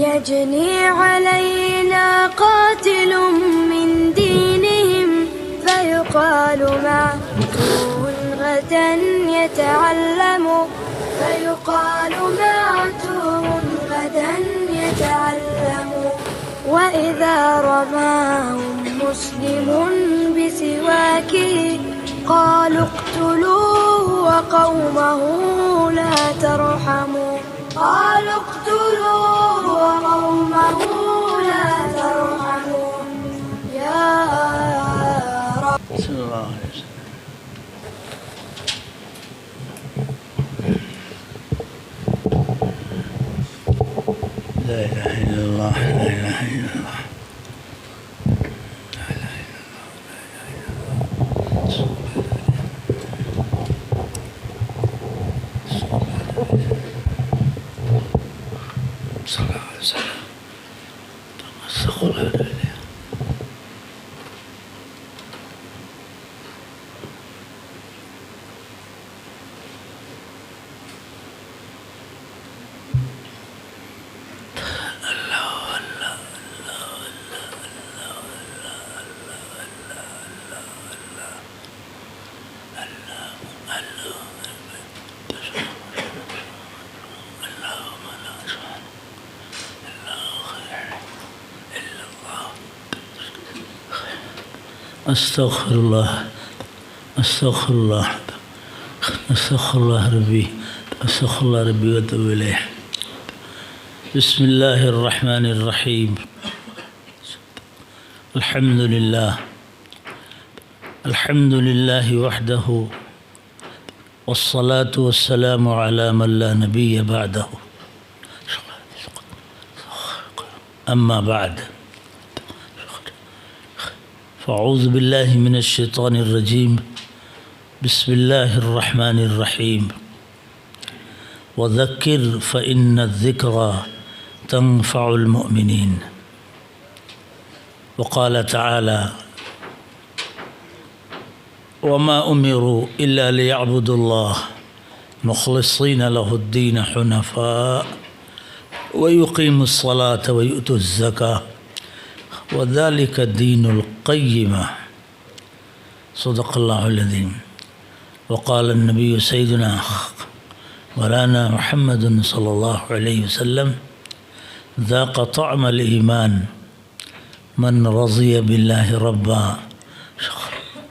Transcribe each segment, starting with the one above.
يجني علينا قاتل من دينهم فيقال ماتوا غدا يتعلم وإذا رماهم مسلم بسواكه قالوا اقتلوه وقومه لا ترحموا يا رب. صلی اللہ علیہ وسلم. لا الہ الا اللہ لا الہ الا اللہ لا الہ الا اللہ صلی اللہ علیہ وسلم. استغفر اللہ استغفر اللہ استغفر اللہ ربی استغفر اللہ ربی واتوب الیہ. بسم اللہ الرحمن الرحیم. الحمد للہ وحدہ والصلاة والسلام علی من لا نبی بعدہ. اما بعد فاعوذ باللہ من الشیطان الرجیم. بسم اللہ الرحمن الرحیم. وذکر فإن الذکرى تنفع المؤمنین. وقال تعالی وما امروا الا ليعبدوا الله مخلصین له الدین حنفاء ويقيموا الصلاة ويؤتوا الزكاة وذلك الدين القيم. صدق الله العظيم. وقال النبي سيدنا مولانا محمد صلى الله عليه وسلم ذاق طعم الإيمان من رضي بالله ربا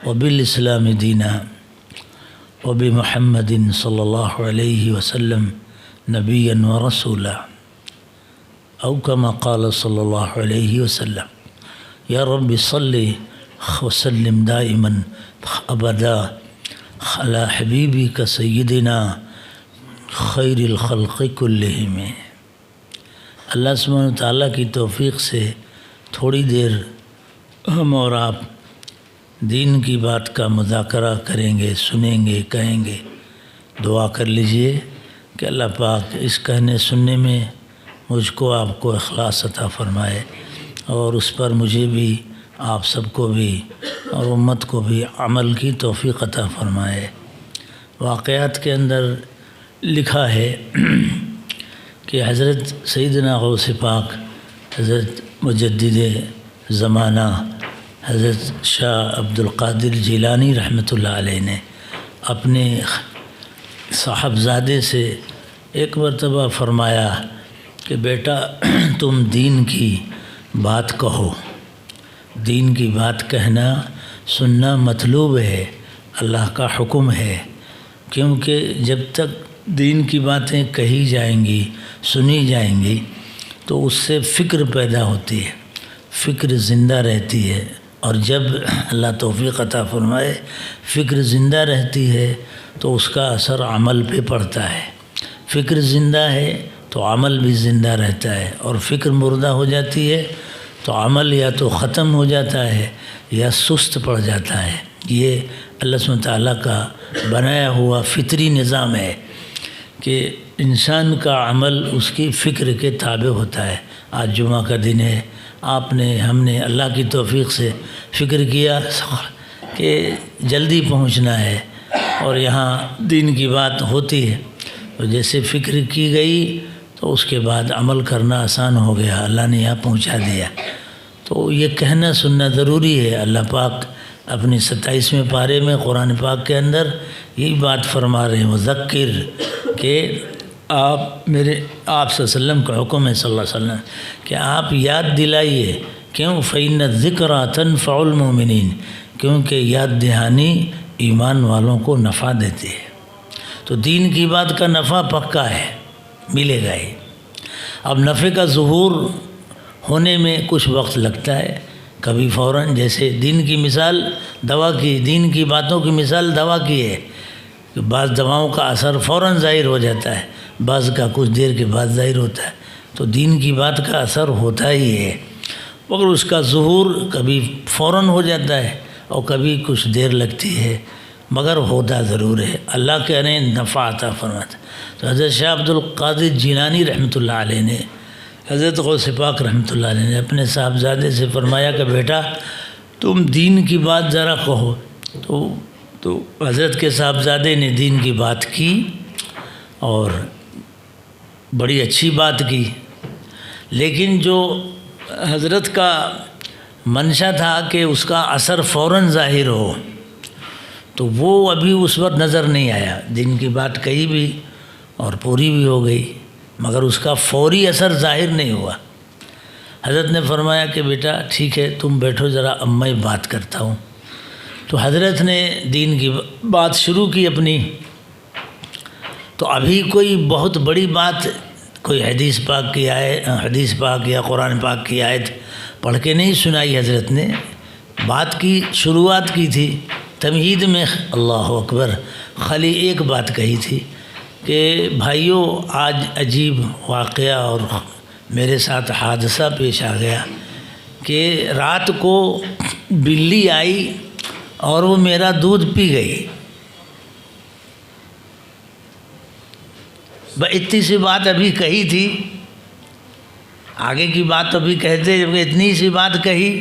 وبالإسلام دينا وبمحمد صلى الله عليه وسلم نبيا ورسولا أو كما قال صلى الله عليه وسلم. یا رب صلی وسلم دائما ابدا علی حبیبک سیدنا خیر الخلق کلہم. اللہ سبحانہ وتعالیٰ کی توفیق سے تھوڑی دیر ہم اور آپ دین کی بات کا مذاکرہ کریں گے، سنیں گے، کہیں گے. دعا کر لیجئے کہ اللہ پاک اس کہنے سننے میں مجھ کو آپ کو اخلاص عطا فرمائے اور اس پر مجھے بھی آپ سب کو بھی اور امت کو بھی عمل کی توفیق عطا فرمائے. واقعات کے اندر لکھا ہے کہ حضرت سیدنا غوث پاک حضرت مجدد زمانہ حضرت شاہ عبدالقادر جیلانی رحمۃ اللہ علیہ نے اپنے صاحبزادے سے ایک مرتبہ فرمایا کہ بیٹا تم دین کی بات کہو. دین کی بات کہنا سننا مطلوب ہے، اللہ کا حکم ہے. کیونکہ جب تک دین کی باتیں کہی جائیں گی، سنی جائیں گی تو اس سے فکر پیدا ہوتی ہے، فکر زندہ رہتی ہے. اور جب اللہ توفیق عطا فرمائے فکر زندہ رہتی ہے تو اس کا اثر عمل پہ پڑتا ہے. فکر زندہ ہے تو عمل بھی زندہ رہتا ہے، اور فکر مردہ ہو جاتی ہے تو عمل یا تو ختم ہو جاتا ہے یا سست پڑ جاتا ہے. یہ اللہ سبحانہ تعالیٰ کا بنایا ہوا فطری نظام ہے کہ انسان کا عمل اس کی فکر کے تابع ہوتا ہے. آج جمعہ کا دن ہے، آپ نے ہم نے اللہ کی توفیق سے فکر کیا کہ جلدی پہنچنا ہے اور یہاں دین کی بات ہوتی ہے. تو جیسے فکر کی گئی تو اس کے بعد عمل کرنا آسان ہو گیا، اللہ نے یہاں پہنچا دیا۔ تو یہ کہنا سننا ضروری ہے۔ اللہ پاک اپنی 27ویں پارے میں قرآن پاک کے اندر یہی بات فرما رہے ہیں، وذکر، کہ آپ صلی اللہ علیہ وسلم کا حکم ہے صلی اللہ علیہ وسلم کہ آپ یاد دلائیے، کیوں؟ فَإِنَّ الذِّكْرَىٰ تَنفَعُ الْمُؤْمِنِينَ، کیونکہ یاد دہانی ایمان والوں کو نفع دیتے ہیں۔ تو دین کی بات کا نفع پکا ہے، ملے گا ہی۔ اب نفع کا ظہور ہونے میں کچھ وقت لگتا ہے، کبھی فوراً، جیسے دین کی مثال دوا کی، دین کی باتوں کی مثال دوا کی ہے کہ بعض دواؤں کا اثر فوراً ظاہر ہو جاتا ہے، بعض کا کچھ دیر کے بعد ظاہر ہوتا ہے۔ تو دین کی بات کا اثر ہوتا ہی ہے، مگر اس کا ظہور کبھی فوراً ہو جاتا ہے اور کبھی کچھ دیر لگتی ہے، مگر ہوتا ضرور ہے۔ اللہ کے نے نفع عطا فرماتا۔ تو حضرت شاہ عبد القادر جیلانی رحمۃ اللہ علیہ نے، حضرت غوث پاک رحمۃ اللہ علیہ نے اپنے صاحبزادے سے فرمایا کہ بیٹا تم دین کی بات ذرا کہو۔ تو حضرت کے صاحبزادے نے دین کی بات کی اور بڑی اچھی بات کی، لیکن جو حضرت کا منشا تھا کہ اس کا اثر فوراً ظاہر ہو، تو وہ ابھی اس وقت نظر نہیں آیا۔ دین کی بات کہی بھی اور پوری بھی ہو گئی، مگر اس کا فوری اثر ظاہر نہیں ہوا۔ حضرت نے فرمایا کہ بیٹا ٹھیک ہے تم بیٹھو ذرا، اب میں بات کرتا ہوں۔ تو حضرت نے دین کی بات شروع کی اپنی۔ تو ابھی کوئی بہت بڑی بات، کوئی حدیث پاک یا قرآن پاک کی آیت پڑھ کے نہیں سنائی، حضرت نے بات کی شروعات کی تھی تمہید میں۔ اللہ اکبر، خالی ایک بات کہی تھی کہ بھائیوں آج عجیب واقعہ اور میرے ساتھ حادثہ پیش آ گیا کہ رات کو بلی آئی اور وہ میرا دودھ پی گئی۔ اتنی سی بات ابھی کہی تھی، آگے کی بات ابھی کہتے جب اتنی سی بات کہی،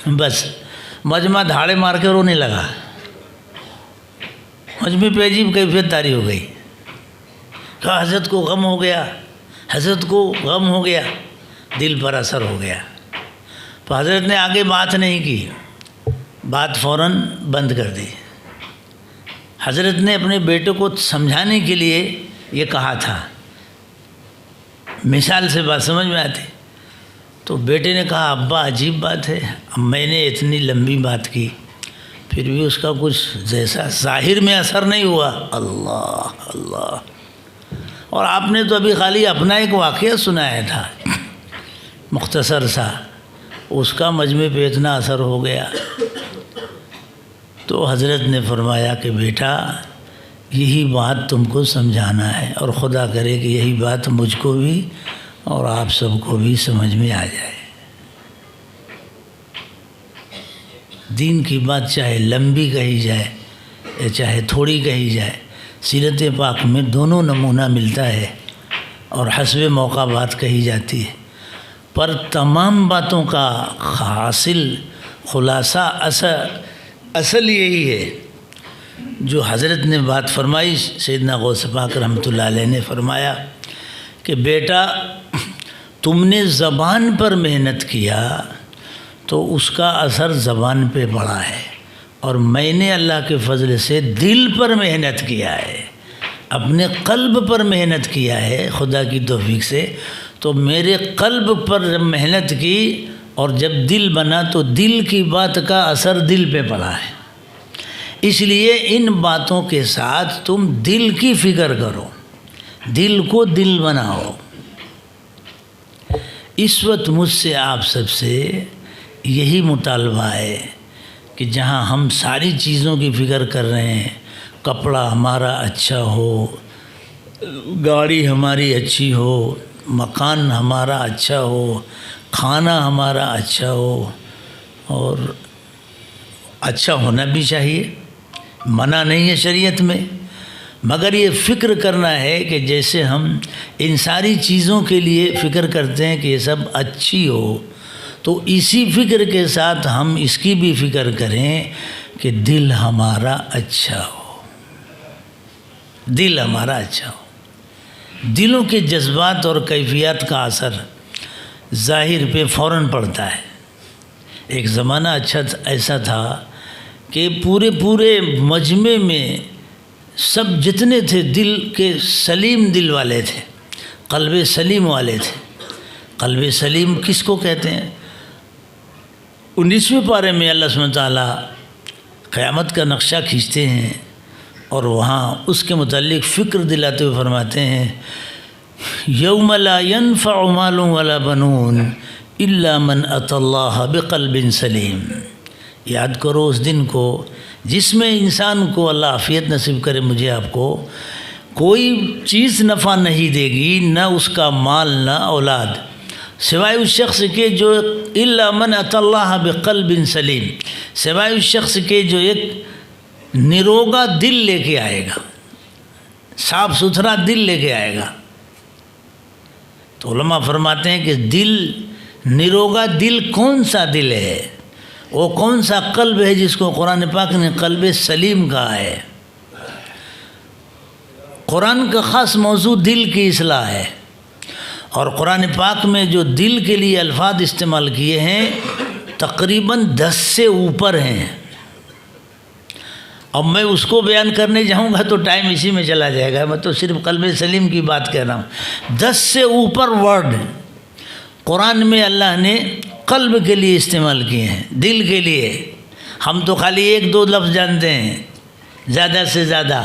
بس مجمع دھاڑے مار کے رونے لگا۔ مجمع پہ عجیب کیفیت طاری ہو گئی کہ حضرت کو غم ہو گیا، حضرت کو غم ہو گیا، دل پر اثر ہو گیا۔ تو حضرت نے آگے بات نہیں کی، بات فوراً بند کر دی۔ حضرت نے اپنے بیٹے کو سمجھانے کے لیے یہ کہا تھا، مثال سے بات سمجھ میں آتی۔ تو بیٹے نے کہا ابا عجیب بات ہے، اب میں نے اتنی لمبی بات کی پھر بھی اس کا کچھ جیسا ظاہر میں اثر نہیں ہوا۔ اللہ اللہ، اور آپ نے تو ابھی خالی اپنا ایک واقعہ سنایا تھا مختصر سا، اس کا مجمع پہ اتنا اثر ہو گیا۔ تو حضرت نے فرمایا کہ بیٹا یہی بات تم کو سمجھانا ہے، اور خدا کرے کہ یہی بات مجھ کو بھی اور آپ سب کو بھی سمجھ میں آ جائے۔ دین کی بات چاہے لمبی کہی جائے یا چاہے تھوڑی کہی جائے، سیرت پاک میں دونوں نمونہ ملتا ہے اور حسب موقع بات کہی جاتی ہے، پر تمام باتوں کا حاصل خلاصہ اصل یہی ہے جو حضرت نے بات فرمائی۔ سیدنا غوث پاک رحمۃ اللہ علیہ نے فرمایا کہ بیٹا تم نے زبان پر محنت کیا تو اس کا اثر زبان پہ پڑا ہے، اور میں نے اللہ کے فضل سے دل پر محنت کیا ہے، اپنے قلب پر محنت کیا ہے خدا کی توفیق سے۔ تو میرے قلب پر جب محنت کی اور جب دل بنا تو دل کی بات کا اثر دل پہ پڑا ہے۔ اس لیے ان باتوں کے ساتھ تم دل کی فکر کرو، دل کو دل بناؤ۔ اس وقت مجھ سے آپ سب سے یہی مطالبہ ہے کہ جہاں ہم ساری چیزوں کی فکر کر رہے ہیں، کپڑا ہمارا اچھا ہو، گاڑی ہماری اچھی ہو، مکان ہمارا اچھا ہو، کھانا ہمارا اچھا ہو، اور اچھا ہونا بھی چاہیے، منع نہیں ہے شریعت میں، مگر یہ فکر کرنا ہے کہ جیسے ہم ان ساری چیزوں کے لیے فکر کرتے ہیں کہ یہ سب اچھی ہو، تو اسی فکر کے ساتھ ہم اس کی بھی فکر کریں کہ دل ہمارا اچھا ہو، دل ہمارا اچھا ہو۔ دلوں کے جذبات اور کیفیات کا اثر ظاہر پہ فوراً پڑتا ہے۔ ایک زمانہ ایسا تھا کہ پورے مجمع میں سب جتنے تھے دل کے سلیم دل والے تھے، قلب سلیم والے تھے۔ قلب سلیم کس کو کہتے ہیں؟ 19ویں پارے میں اللہ سبحانہ تعالیٰ قیامت کا نقشہ کھینچتے ہیں اور وہاں اس کے متعلق فکر دلاتے ہوئے فرماتے ہیں یوم لا ينفع مال ولا بنون الا من اتى اللہ بقلب سلیم۔ یاد کرو اس دن کو جس میں انسان کو اللہ عافیت نصیب کرے، مجھے آپ کو، کوئی چیز نفع نہیں دے گی، نہ اس کا مال نہ اولاد، سوائے اس شخص کے جو الا من اتى اللہ بقلب سلیم، سوائے اس شخص کے جو ایک نروگا دل لے کے آئے گا، صاف ستھرا دل لے کے آئے گا۔ تو علماء فرماتے ہیں کہ دل، نروگا دل کون سا دل ہے؟ وہ کون سا قلب ہے جس کو قرآن پاک نے قلب سلیم کہا ہے؟ قرآن کا خاص موضوع دل کی اصلاح ہے، اور قرآن پاک میں جو دل کے لیے الفاظ استعمال کیے ہیں تقریباً 10 سے اوپر ہیں۔ اب میں اس کو بیان کرنے جاؤں گا تو ٹائم اسی میں چلا جائے گا، میں تو صرف قلب سلیم کی بات کہہ رہا ہوں۔ 10 سے اوپر ورڈ قرآن میں اللہ نے قلب کے لیے استعمال کیے ہیں، دل کے لیے۔ ہم تو خالی 1-2 لفظ جانتے ہیں زیادہ سے زیادہ،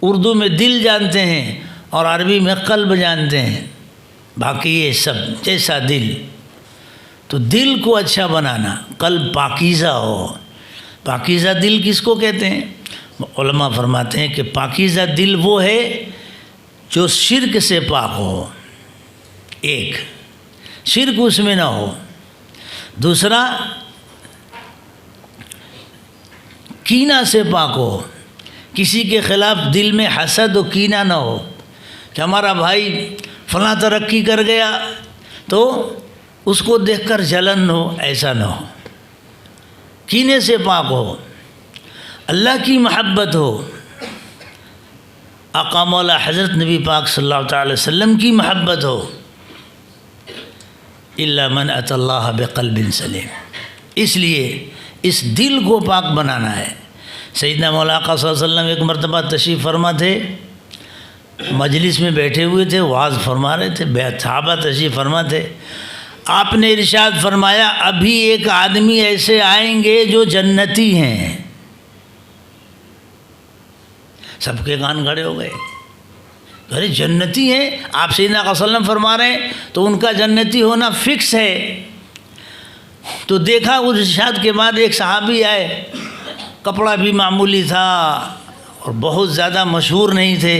اردو میں دل جانتے ہیں اور عربی میں قلب جانتے ہیں، باقی یہ سب جیسا دل۔ تو دل کو اچھا بنانا، قلب پاکیزہ ہو۔ پاکیزہ دل کس کو کہتے ہیں؟ علماء فرماتے ہیں کہ پاکیزہ دل وہ ہے جو شرک سے پاک ہو، ایک شرک اس میں نہ ہو، دوسرا کینہ سے پاک ہو، کسی کے خلاف دل میں حسد و کینہ نہ ہو کہ ہمارا بھائی فلاں ترقی کر گیا تو اس کو دیکھ کر جلن ہو، ایسا نہ ہو۔ کینے سے پاک ہو، اللہ کی محبت ہو، آقا مولا حضرت نبی پاک صلی اللہ تعالی وسلم کی محبت ہو۔ الا من اتى اللہ بقلب سلیم۔ اس لیے اس دل کو پاک بنانا ہے۔ سیدنا مولا آقا صلی اللہ علیہ وسلم ایک مرتبہ تشریف فرما تھے، مجلس میں بیٹھے ہوئے تھے، وعظ فرما رہے تھے، صحابہ تشریف فرما تھے۔ آپ نے ارشاد فرمایا ابھی ایک آدمی ایسے آئیں گے جو جنتی ہیں۔ سب کے کان کھڑے ہو گئے، ارے جنتی ہیں؟ آپ سیدنا صلی اللہ علیہ وسلم فرما رہے ہیں تو ان کا جنتی ہونا فکس ہے۔ تو دیکھا اس ارشاد کے بعد ایک صحابی آئے، کپڑا بھی معمولی تھا اور بہت زیادہ مشہور نہیں تھے،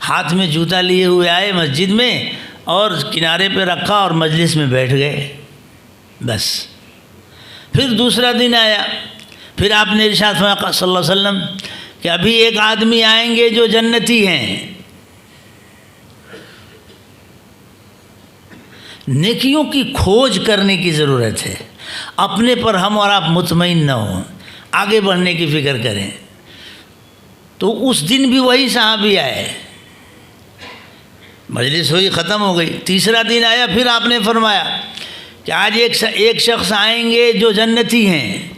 ہاتھ میں جوتا لیے ہوئے آئے مسجد میں اور کنارے پہ رکھا اور مجلس میں بیٹھ گئے، بس۔ پھر دوسرا دن آیا، پھر آپ نے ارشاد فرمایا صلی اللہ علیہ وسلم کہ ابھی ایک آدمی آئیں گے جو جنتی ہیں۔ نیکیوں کی کھوج کرنے کی ضرورت ہے، اپنے پر ہم اور آپ مطمئن نہ ہوں، آگے بڑھنے کی فکر کریں۔ تو اس دن بھی وہی صحابی آئے، مجلس ہوئی، ختم ہو گئی۔ تیسرا دن آیا، پھر آپ نے فرمایا کہ آج ایک شخص آئیں گے جو جنتی ہیں،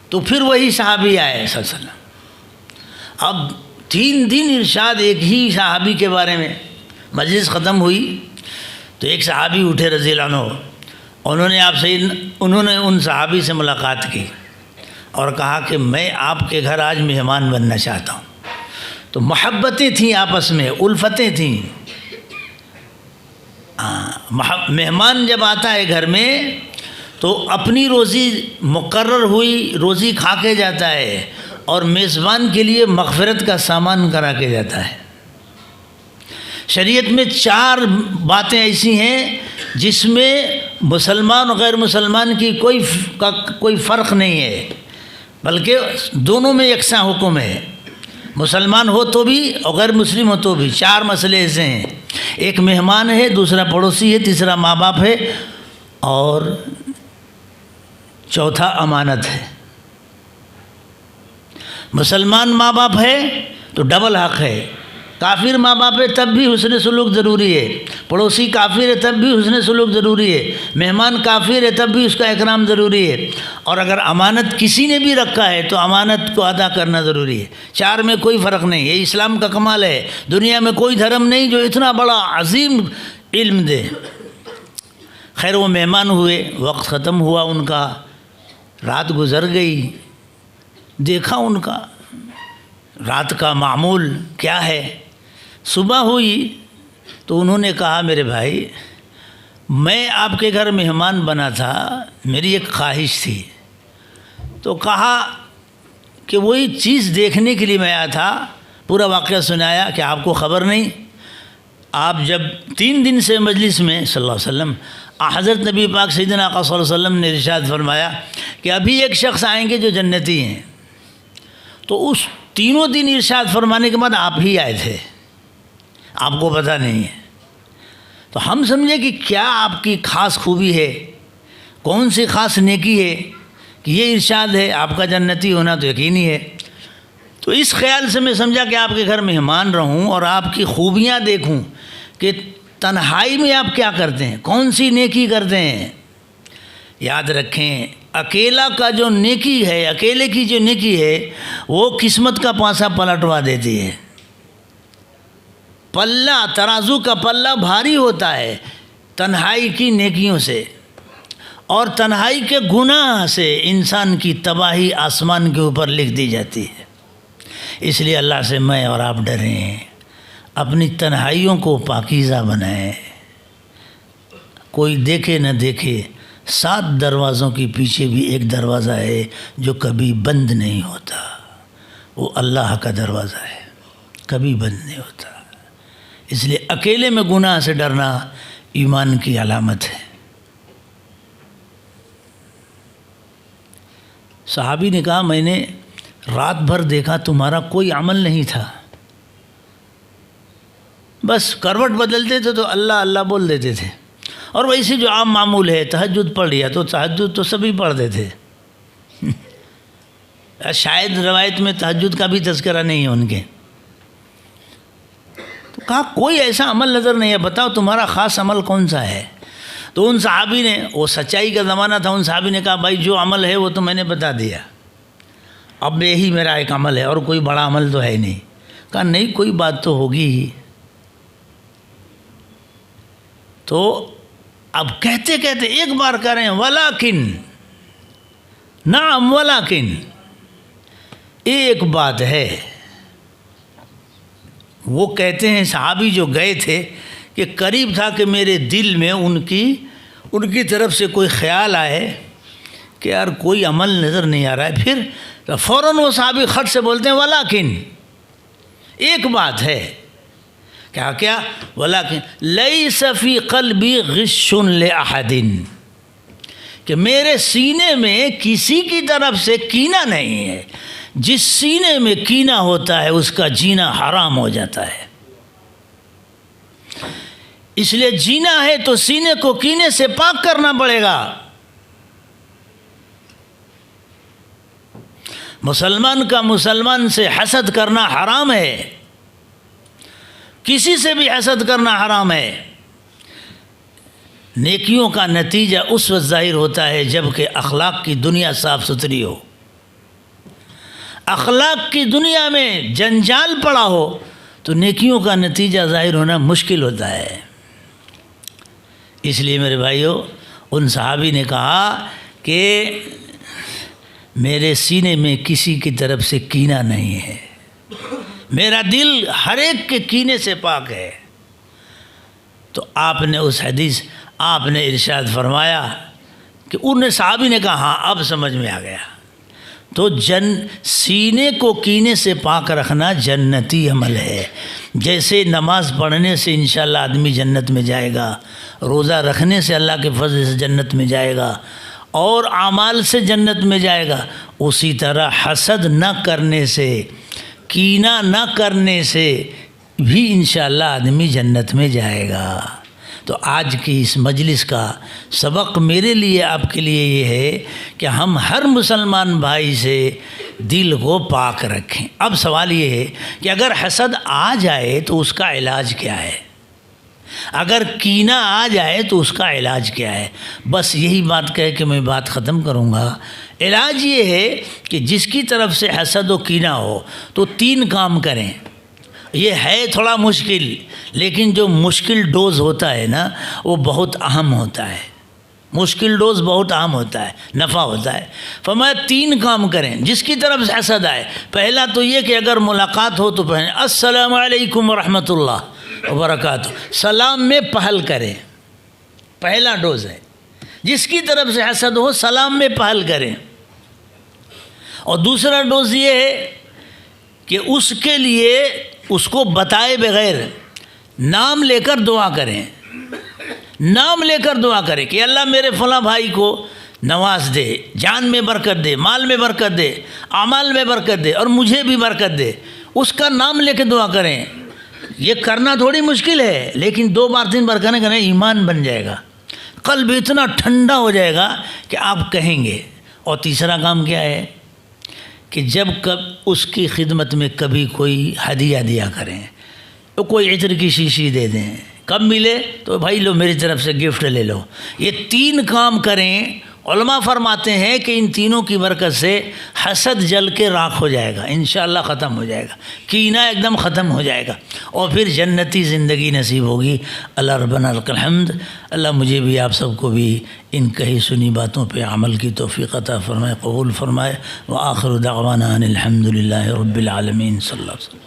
تو پھر وہی صحابی آئے صلی اللہ علیہ وسلم۔ اب 3 دن ارشاد ایک ہی صحابی کے بارے میں۔ مجلس ختم ہوئی تو ایک صحابی اٹھے رضی اللہ عنہ، انہوں نے ان صحابی سے ملاقات کی اور کہا کہ میں آپ کے گھر آج مہمان بننا چاہتا ہوں۔ تو محبتیں تھیں آپس میں، الفتیں تھیں۔ مہمان جب آتا ہے گھر میں تو اپنی روزی مقرر ہوئی روزی کھا کے جاتا ہے اور میزبان کے لیے مغفرت کا سامان کرا کے جاتا ہے۔ شریعت میں 4 باتیں ایسی ہیں جس میں مسلمان اور غیر مسلمان کی کوئی فرق نہیں ہے، بلکہ دونوں میں یکساں حکم ہے، مسلمان ہو تو بھی اور غیر مسلم ہو تو بھی۔ 4 مسئلے ایسے ہیں، ایک مہمان ہے، دوسرا پڑوسی ہے، تیسرا ماں باپ ہے اور چوتھا امانت ہے۔ مسلمان ماں باپ ہے تو ڈبل حق ہے، کافر ماں باپ ہے تب بھی حسن سلوک ضروری ہے، پڑوسی کافر ہے تب بھی حسن سلوک ضروری ہے، مہمان کافر ہے تب بھی اس کا اکرام ضروری ہے، اور اگر امانت کسی نے بھی رکھا ہے تو امانت کو ادا کرنا ضروری ہے۔ چار میں کوئی فرق نہیں، یہ اسلام کا کمال ہے۔ دنیا میں کوئی دھرم نہیں جو اتنا بڑا عظیم علم دے۔ خیر وہ مہمان ہوئے، وقت ختم ہوا ان کا، رات گزر گئی، دیکھا ان کا رات کا معمول کیا ہے۔ صبح ہوئی تو انہوں نے کہا میرے بھائی میں آپ کے گھر مہمان بنا تھا، میری ایک خواہش تھی، تو کہا کہ وہی چیز دیکھنے کے لیے میں آیا تھا۔ پورا واقعہ سنایا کہ آپ کو خبر نہیں، آپ جب 3 دن سے مجلس میں صلی اللہ علیہ وسلم، حضرت نبی پاک سیدنا آقا صلی اللہ علیہ وسلم نے ارشاد فرمایا کہ ابھی ایک شخص آئیں گے جو جنتی ہیں، تو اس تینوں دن ارشاد فرمانے کے بعد آپ ہی آئے تھے، آپ کو پتہ نہیں ہے۔ تو ہم سمجھے کہ کیا آپ کی خاص خوبی ہے، کون سی خاص نیکی ہے کہ یہ ارشاد ہے آپ کا جنتی ہونا تو یقینی ہے۔ تو اس خیال سے میں سمجھا کہ آپ کے گھر مہمان رہوں اور آپ کی خوبیاں دیکھوں کہ تنہائی میں آپ کیا کرتے ہیں، کون سی نیکی کرتے ہیں۔ یاد رکھیں اکیلا کا جو نیکی ہے، اکیلے کی جو نیکی ہے وہ قسمت کا پانسا پلٹوا دیتی ہے۔ پلہ، ترازو کا پلہ بھاری ہوتا ہے تنہائی کی نیکیوں سے، اور تنہائی کے گناہ سے انسان کی تباہی آسمان کے اوپر لکھ دی جاتی ہے۔ اس لیے اللہ سے میں اور آپ ڈریں، اپنی تنہائیوں کو پاکیزہ بنائیں۔ کوئی دیکھے نہ دیکھے، 7 دروازوں کے پیچھے بھی ایک دروازہ ہے جو کبھی بند نہیں ہوتا، وہ اللہ کا دروازہ ہے، کبھی بند نہیں ہوتا۔ اس لیے اکیلے میں گناہ سے ڈرنا ایمان کی علامت ہے۔ صحابی نے کہا میں نے رات بھر دیکھا تمہارا کوئی عمل نہیں تھا، بس کروٹ بدلتے تھے تو اللہ اللہ بول دیتے تھے، اور ویسے جو عام معمول ہے تہجد پڑھ لیا تو تہجد تو سبھی پڑھتے تھے۔ شاید روایت میں تہجد کا بھی تذکرہ نہیں ہے ان کے۔ تو کہا کوئی ایسا عمل نظر نہیں ہے، بتاؤ تمہارا خاص عمل کون سا ہے۔ تو ان صحابی نے، وہ سچائی کا زمانہ تھا، ان صحابی نے کہا بھائی جو عمل ہے وہ تو میں نے بتا دیا، اب یہی میرا ایک عمل ہے اور کوئی بڑا عمل تو ہے نہیں۔ کہا نہیں کوئی بات تو ہوگی ہی۔ تو اب کہتے کہتے ایک بار کریں ولیکن، نعم ولیکن، ایک بات ہے۔ وہ کہتے ہیں صحابی جو گئے تھے کہ قریب تھا کہ میرے دل میں ان کی طرف سے کوئی خیال آئے کہ یار کوئی عمل نظر نہیں آ رہا ہے، پھر فوراً وہ صحابی خط سے بولتے ہیں ولیکن، ایک بات ہے۔ کیا ولیکن لیس فی قلبی غش لأحد، کہ میرے سینے میں کسی کی طرف سے کینہ نہیں ہے۔ جس سینے میں کینہ ہوتا ہے اس کا جینا حرام ہو جاتا ہے۔ اس لیے جینا ہے تو سینے کو کینے سے پاک کرنا پڑے گا۔ مسلمان کا مسلمان سے حسد کرنا حرام ہے، کسی سے بھی حسد کرنا حرام ہے۔ نیکیوں کا نتیجہ اس وقت ظاہر ہوتا ہے جب کہ اخلاق کی دنیا صاف ستھری ہو۔ اخلاق کی دنیا میں جنجال پڑا ہو تو نیکیوں کا نتیجہ ظاہر ہونا مشکل ہوتا ہے۔ اس لیے میرے بھائیوں، ان صحابی نے کہا کہ میرے سینے میں کسی کی طرف سے کینہ نہیں ہے، میرا دل ہر ایک کے کینے سے پاک ہے۔ تو آپ نے اس حدیث، آپ نے ارشاد فرمایا کہ ان صحابی نے کہا ہاں اب سمجھ میں آ گیا۔ تو سینے کو کینے سے پاک رکھنا جنتی عمل ہے۔ جیسے نماز پڑھنے سے انشاءاللہ آدمی جنت میں جائے گا، روزہ رکھنے سے اللہ کے فضل سے جنت میں جائے گا، اور اعمال سے جنت میں جائے گا، اسی طرح حسد نہ کرنے سے، کینہ نہ کرنے سے بھی انشاءاللہ آدمی جنت میں جائے گا۔ تو آج کی اس مجلس کا سبق میرے لیے آپ کے لیے یہ ہے کہ ہم ہر مسلمان بھائی سے دل کو پاک رکھیں۔ اب سوال یہ ہے کہ اگر حسد آ جائے تو اس کا علاج کیا ہے؟ اگر کینہ آ جائے تو اس کا علاج کیا ہے؟ بس یہی بات کہہ کے میں بات ختم کروں گا۔ علاج یہ ہے کہ جس کی طرف سے حسد و کینہ ہو تو 3 کام کریں۔ یہ ہے تھوڑا مشکل، لیکن جو مشکل ڈوز ہوتا ہے نا وہ بہت اہم ہوتا ہے۔ مشکل ڈوز بہت اہم ہوتا ہے، نفع ہوتا ہے۔ فرمایا 3 کام کریں جس کی طرف سے حسد آئے۔ پہلا تو یہ کہ اگر ملاقات ہو تو پہلے السلام علیکم ورحمۃ اللہ وبرکاتہ، سلام میں پہل کریں۔ پہلا ڈوز ہے، جس کی طرف سے حسد ہو سلام میں پہل کریں۔ اور دوسرا ڈوز یہ ہے کہ اس کے لیے اس کو بتائے بغیر نام لے کر دعا کریں۔ نام لے کر دعا کریں کہ اللہ میرے فلاں بھائی کو نواز دے، جان میں برکت دے، مال میں برکت دے، اعمال میں برکت دے، اور مجھے بھی برکت دے۔ اس کا نام لے کے دعا کریں۔ یہ کرنا تھوڑی مشکل ہے، لیکن 2 بار 3 بار کرنے ایمان بن جائے گا، قلب اتنا ٹھنڈا ہو جائے گا کہ آپ کہیں گے۔ اور تیسرا کام کیا ہے کہ جب اس کی خدمت میں کبھی کوئی ہدیہ دیا کریں، تو کوئی عطر کی شیشی دے دیں، کب ملے تو بھائی لو میری طرف سے گفٹ لے لو۔ یہ 3 کام کریں۔ علماء فرماتے ہیں کہ ان تینوں کی برکت سے حسد جل کے راکھ ہو جائے گا، انشاءاللہ ختم ہو جائے گا، کینہ ایک دم ختم ہو جائے گا، اور پھر جنتی زندگی نصیب ہوگی۔ اللہ ربنا لک الحمد۔ اللہ مجھے بھی آپ سب کو بھی ان کہی سنی باتوں پہ عمل کی توفیق عطا فرمائے، قبول فرمائے۔ وآخر دعوانا ان الحمد للہ رب العالمین۔ صلی اللہ علیہ وسلم۔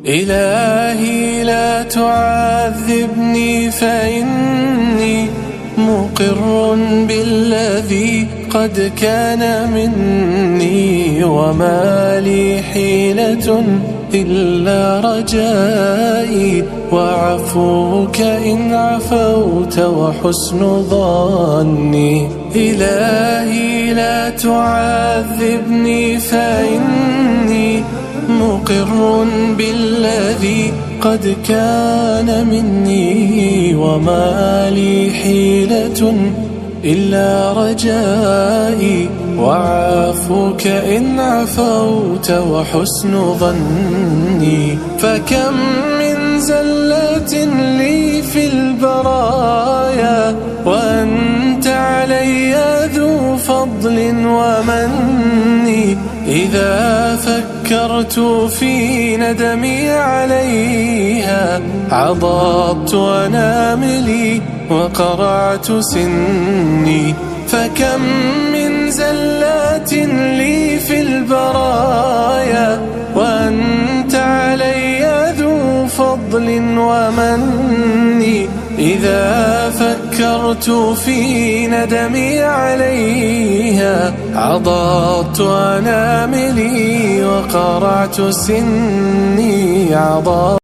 إلهي لا تعذبني فإني مقر بالذي قد كان مني، وما لي حيلة إلا رجائي وعفوك إن عفوت وحسن ظني. إلهي لا تعذبني فإني مقر بالذي قد كان مني، وما لي حيلة إلا رجائي وعفوك إن عفوت وحسن ظني. فكم من زلات لي في البرايا وأنت علي ذو فضل ومن، إذا فكرت في ندمي عليها عضضت أناملي وقرعت سني. فكم من زلات لي في البرايا وأنت علي ذو فضل ومن، إذا فكرت في ندمي عليها عضضت أناملي وقرعت سني.